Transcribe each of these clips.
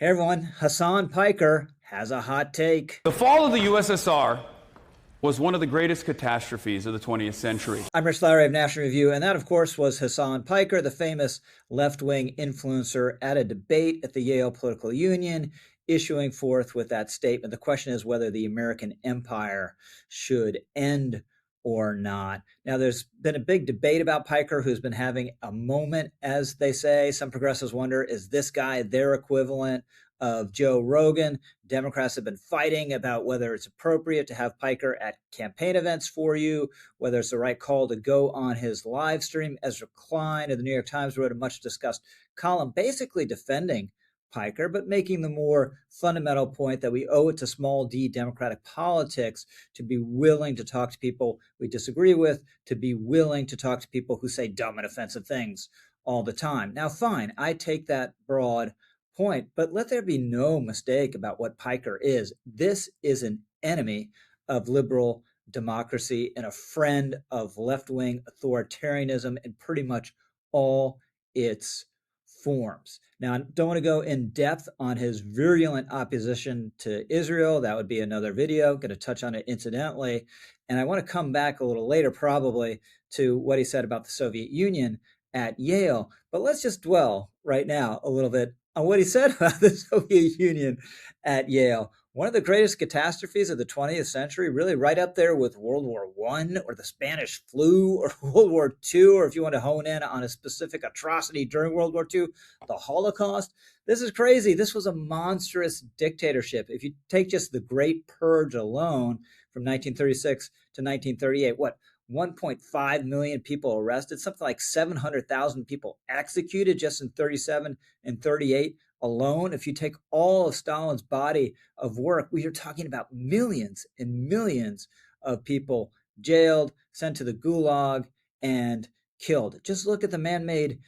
Hey everyone, Hasan Piker has a hot take. The fall of the USSR was one of the greatest catastrophes of the 20th century. I'm Rich Lowry of National Review, and that, of course, was Hasan Piker, the famous left wing influencer at a debate at the Yale Political Union, issuing forth with that statement. The question is whether the American empire should end or not. Now, there's been a big debate about Piker, who's been having a moment, as they say. Some progressives wonder, is this guy their equivalent of Joe Rogan? Democrats have been fighting about whether it's appropriate to have Piker at campaign events for you, whether it's the right call to go on his live stream. Ezra Klein of the New York Times wrote a much discussed column basically defending Piker, but making the more fundamental point that we owe it to small d democratic politics to be willing to talk to people we disagree with, to be willing to talk to people who say dumb and offensive things all the time. Now, fine, I take that broad point, but let there be no mistake about what Piker is. This is an enemy of liberal democracy and a friend of left-wing authoritarianism in pretty much all its forms. Now, I don't want to go in depth on his virulent opposition to Israel. That would be another video. Going to touch on it incidentally. And I want to come back a little later, probably, to what he said about the Soviet Union at Yale. But let's just dwell right now a little bit on what he said about the Soviet Union at Yale. One of the greatest catastrophes of the 20th century, really right up there with World War I or the Spanish flu or World War II, or if you want to hone in on a specific atrocity during World War II, the Holocaust. This is crazy. This was a monstrous dictatorship. If you take just the Great Purge alone from 1936 to 1938, what? 1.5 million people arrested, something like 700,000 people executed just in 37 and 38 alone. If you take all of Stalin's body of work, we are talking about millions and millions of people jailed, sent to the gulag, and killed. Just look at the man-made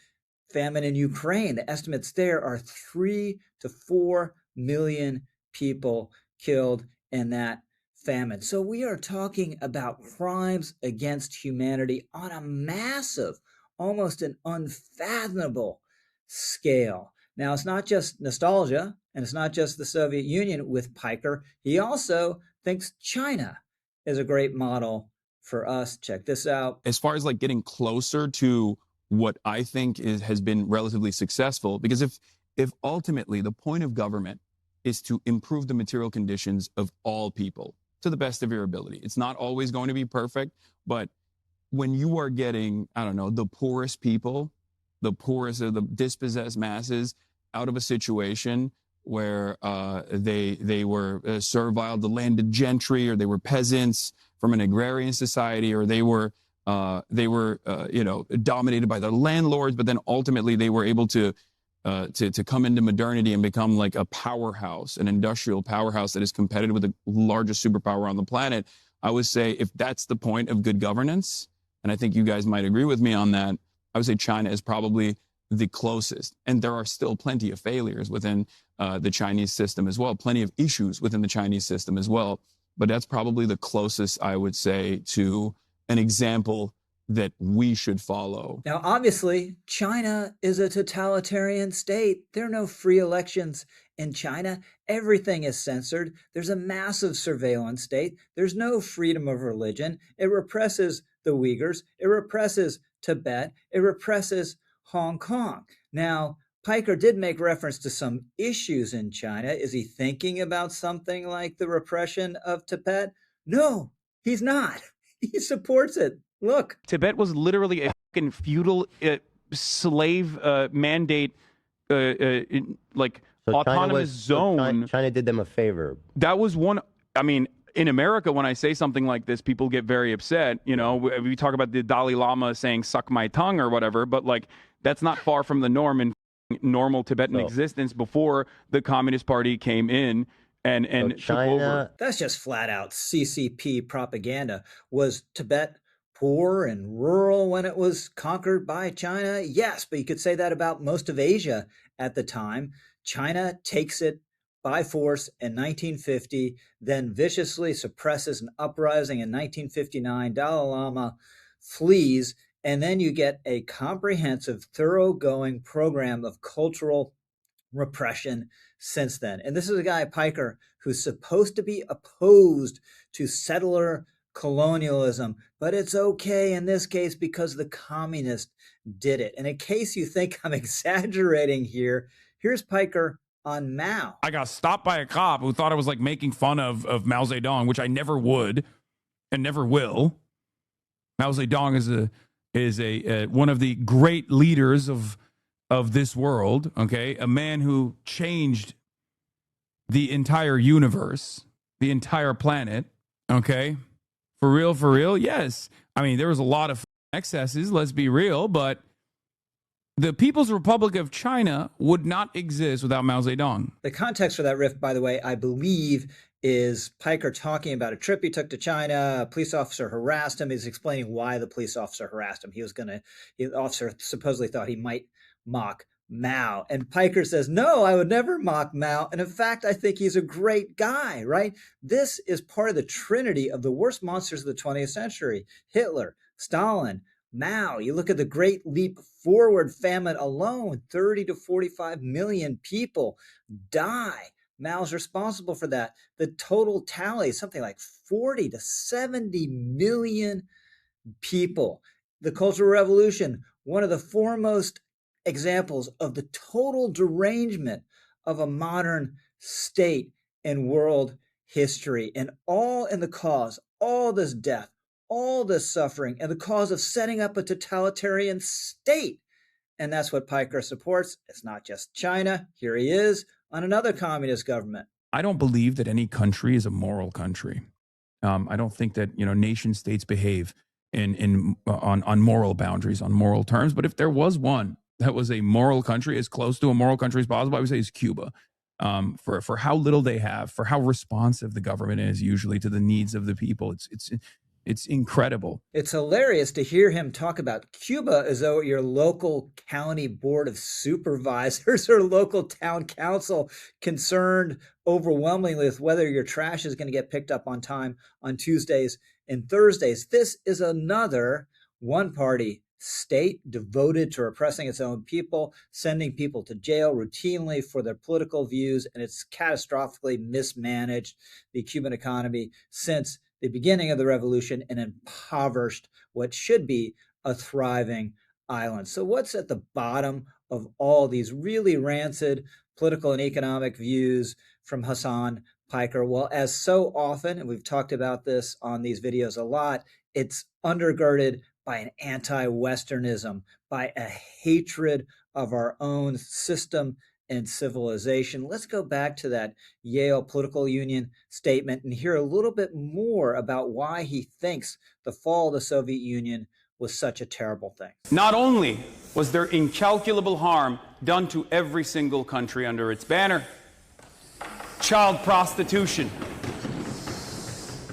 famine in Ukraine. The estimates there are 3 to 4 million people killed in that famine. So we are talking about crimes against humanity on a massive, almost an unfathomable scale. Now, it's not just nostalgia, and it's not just the Soviet Union with Piker. He also thinks China is a great model for us. Check this out. As far as like getting closer to what I think has been relatively successful, because if ultimately the point of government is to improve the material conditions of all people to the best of your ability, it's not always going to be perfect, but when you are getting, I don't know, the poorest people, the poorest of the dispossessed masses out of a situation where they were servile, the landed gentry, or they were peasants from an agrarian society, or they were dominated by their landlords, but then ultimately they were able to come into modernity and become like a powerhouse, an industrial powerhouse that is competitive with the largest superpower on the planet. I would say if that's the point of good governance, and I think you guys might agree with me on that, I would say China is probably the closest. And there are still plenty of failures within the Chinese system as well, plenty of issues within the Chinese system as well. But that's probably the closest, I would say, to an example that we should follow. Now, obviously, China is a totalitarian state. There are no free elections in China. Everything is censored. There's a massive surveillance state. There's no freedom of religion. It represses the Uyghurs. It represses Tibet. It represses Hong Kong. Now, Piker did make reference to some issues in China. Is he thinking about something like the repression of Tibet? No, he's not. He supports it. Look. Tibet was literally a fucking feudal slave mandate, like So autonomous zone. China did them a favor. That was one. I mean, in America, when I say something like this, people get very upset. You know, we talk about the Dalai Lama saying "suck my tongue" or whatever, but like that's not far from the norm in normal Tibetan existence before the Communist Party came in and So took over. That's just flat out CCP propaganda. Was Tibet poor and rural when it was conquered by China? Yes, but you could say that about most of Asia at the time. China takes it by force in 1950, then viciously suppresses an uprising in 1959. Dalai Lama flees, and then you get a comprehensive, thoroughgoing program of cultural repression since then. And this is a guy, Piker, who's supposed to be opposed to settler colonialism, but it's okay in this case because the communists did it. And in case you think I'm exaggerating here, here's Piker on Mao. I got stopped by a cop who thought I was like making fun of Mao Zedong, which I never would and never will. Mao Zedong is a one of the great leaders of this world, okay? A man who changed the entire universe, the entire planet, okay? For real, yes. I mean, there was a lot of excesses, let's be real, but the People's Republic of China would not exist without Mao Zedong. The context for that riff, by the way, I believe is Piker talking about a trip he took to China. A police officer harassed him. He's explaining why the police officer harassed him. The officer supposedly thought he might mock Mao. And Piker says, no, I would never mock Mao. And in fact, I think he's a great guy, right? This is part of the trinity of the worst monsters of the 20th century. Hitler, Stalin, Mao. You look at the Great Leap Forward famine alone, 30 to 45 million people die. Mao's responsible for that. The total tally is something like 40 to 70 million people. The Cultural Revolution, one of the foremost examples of the total derangement of a modern state in world history, and all in the cause, all this death, all this suffering, and the cause of setting up a totalitarian state. And that's what Piker supports. It's not just China. Here he is on another communist government. I don't believe that any country is a moral country. I don't think that nation states behave on moral boundaries, on moral terms. But if there was one that was a moral country, as close to a moral country as possible, I would say is Cuba. For how little they have, for how responsive the government is usually to the needs of the people, it's incredible. It's hilarious to hear him talk about Cuba as though your local county board of supervisors or local town council concerned overwhelmingly with whether your trash is going to get picked up on time on Tuesdays and Thursdays. This is another one-party state devoted to repressing its own people, sending people to jail routinely for their political views, and it's catastrophically mismanaged the Cuban economy since the beginning of the revolution and impoverished what should be a thriving island. So what's at the bottom of all these really rancid political and economic views from Hasan Piker? Well, as so often, and we've talked about this on these videos a lot, it's undergirded by an anti-Westernism, by a hatred of our own system and civilization. Let's go back to that Yale Political Union statement and hear a little bit more about why he thinks the fall of the Soviet Union was such a terrible thing. Not only was there incalculable harm done to every single country under its banner, child prostitution,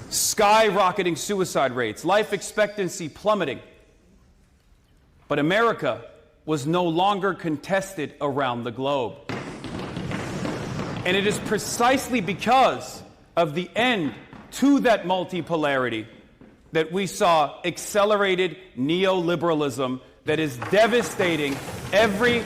skyrocketing suicide rates, life expectancy plummeting, but America was no longer contested around the globe. And it is precisely because of the end to that multipolarity that we saw accelerated neoliberalism that is devastating every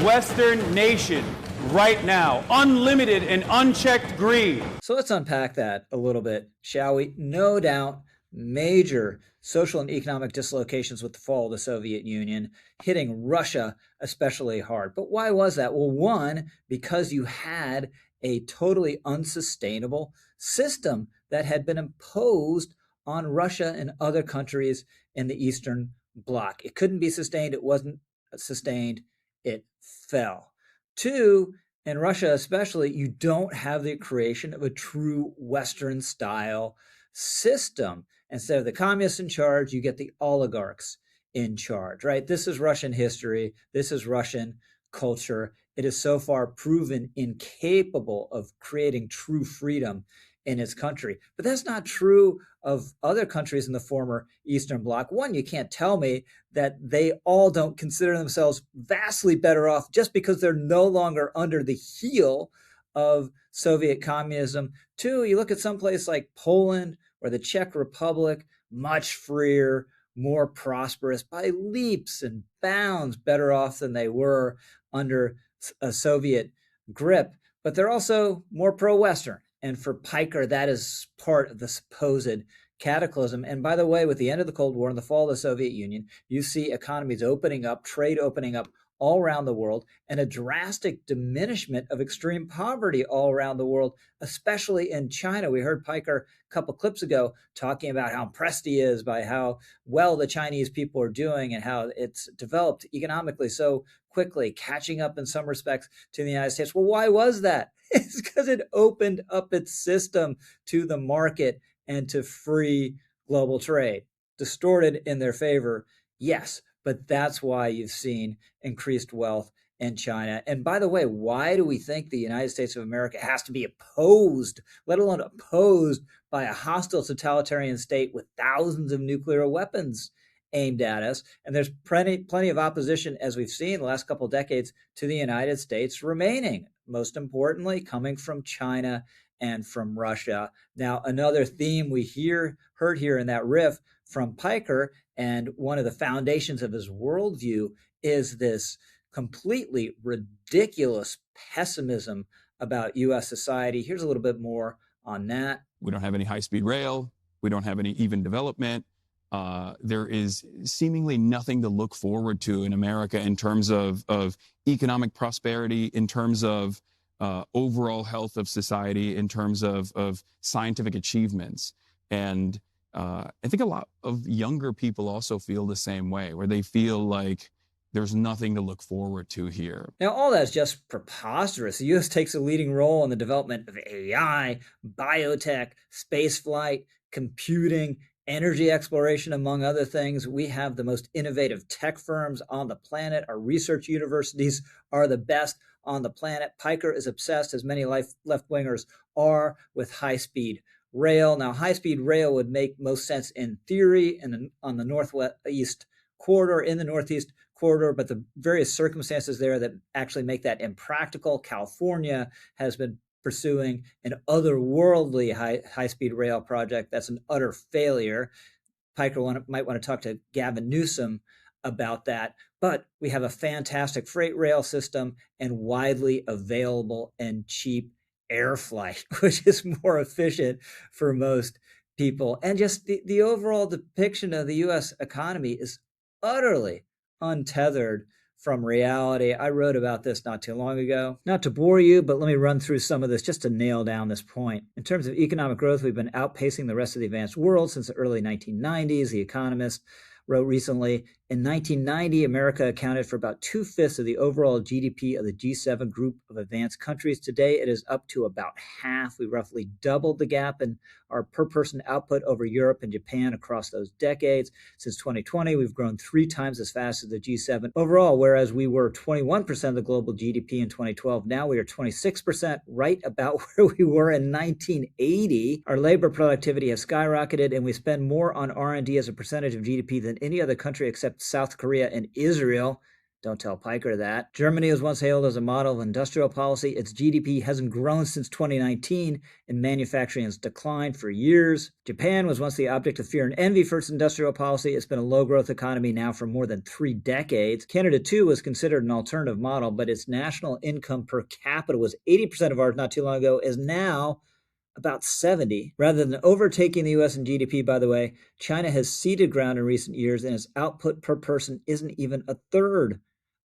Western nation right now. Unlimited and unchecked greed. So let's unpack that a little bit, shall we? No doubt, major social and economic dislocations with the fall of the Soviet Union, hitting Russia especially hard. But why was that? Well, one, because you had a totally unsustainable system that had been imposed on Russia and other countries in the Eastern Bloc. It couldn't be sustained. It wasn't sustained. It fell. Two, in Russia especially, you don't have the creation of a true Western style system. Instead of the communists in charge, you get the oligarchs in charge, right? This is Russian history. This is Russian culture. It is so far proven incapable of creating true freedom in its country. But that's not true of other countries in the former Eastern Bloc. One, you can't tell me that they all don't consider themselves vastly better off just because they're no longer under the heel of Soviet communism. Two, you look at some place like Poland or the Czech Republic, much freer, more prosperous, by leaps and bounds better off than they were under a Soviet grip, but they're also more pro-Western. And for Piker, that is part of the supposed cataclysm. And by the way, with the end of the Cold War and the fall of the Soviet Union, you see economies opening up, trade opening up all around the world, and a drastic diminishment of extreme poverty all around the world, especially in China. We heard Piker a couple clips ago talking about how impressed he is by how well the Chinese people are doing and how it's developed economically so quickly, catching up in some respects to the United States. Well, why was that? It's because it opened up its system to the market and to free global trade. Distorted in their favor, yes, but that's why you've seen increased wealth in China. And by the way, why do we think the United States of America has to be opposed, let alone opposed, by a hostile totalitarian state with thousands of nuclear weapons aimed at us? And there's plenty of opposition, as we've seen the last couple of decades, to the United States remaining, most importantly, coming from China and from Russia. Now, another theme we heard here in that riff from Piker, and one of the foundations of his worldview, is this completely ridiculous pessimism about U.S. society. Here's a little bit more on that. We don't have any high-speed rail. We don't have any even development. There is seemingly nothing to look forward to in America in terms of economic prosperity, in terms of overall health of society, in terms of scientific achievements. And I think a lot of younger people also feel the same way, where they feel like there's nothing to look forward to here. Now, all that's just preposterous. The U.S. takes a leading role in the development of AI, biotech, spaceflight, computing, energy exploration, among other things. We have the most innovative tech firms on the planet. Our research universities are the best on the planet. Piker is obsessed, as many left-wingers are, with high-speed rail. Now, high-speed rail would make most sense in theory and on the northeast corridor, in the northeast corridor, but the various circumstances there that actually make that impractical. California has been pursuing an otherworldly high-speed rail project that's an utter failure. Piker might want to talk to Gavin Newsom about that. But we have a fantastic freight rail system and widely available and cheap air flight, which is more efficient for most people. And just the overall depiction of the U.S. economy is utterly untethered from reality. I wrote about this not too long ago. Not to bore you, but let me run through some of this just to nail down this point. In terms of economic growth, we've been outpacing the rest of the advanced world since the early 1990s. The Economist wrote recently, in 1990, America accounted for about 2/5 of the overall GDP of the G7 group of advanced countries. Today, it is up to about half. We roughly doubled the gap in our per-person output over Europe and Japan across those decades. Since 2020, we've grown 3 times as fast as the G7 overall, whereas we were 21% of the global GDP in 2012. Now we are 26%, right about where we were in 1980. Our labor productivity has skyrocketed, and we spend more on R&D as a percentage of GDP than any other country except South Korea and Israel. Don't tell Piker that. Germany was once hailed as a model of industrial policy. Its GDP hasn't grown since 2019, and manufacturing has declined for years. Japan was once the object of fear and envy for its industrial policy. It's been a low-growth economy now for more than 3 decades. Canada, too, was considered an alternative model, but its national income per capita was 80% of ours not too long ago, is now about 70. Rather than overtaking the U.S. in GDP, by the way, China has ceded ground in recent years, and its output per person isn't even a third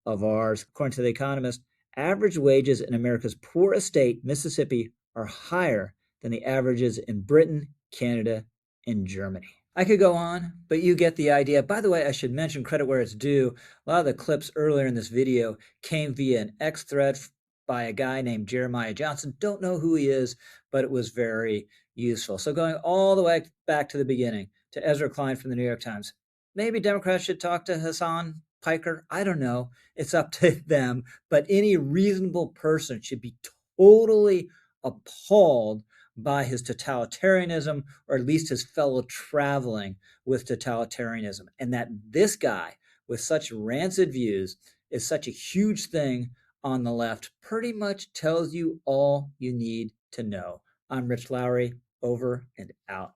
of ours. According to The Economist, average wages in America's poorest state, Mississippi, are higher than the averages in Britain, Canada, and Germany. I could go on, but you get the idea. By the way, I should mention, credit where it's due, a lot of the clips earlier in this video came via an X thread by a guy named Jeremiah Johnson. Don't know who he is, but it was very useful. So going all the way back to the beginning, to Ezra Klein from the New York Times. Maybe Democrats should talk to Hasan Piker. I don't know. It's up to them. But any reasonable person should be totally appalled by his totalitarianism, or at least his fellow traveling with totalitarianism. And that this guy with such rancid views is such a huge thing on the left pretty much tells you all you need to know. I'm Rich Lowry, over and out.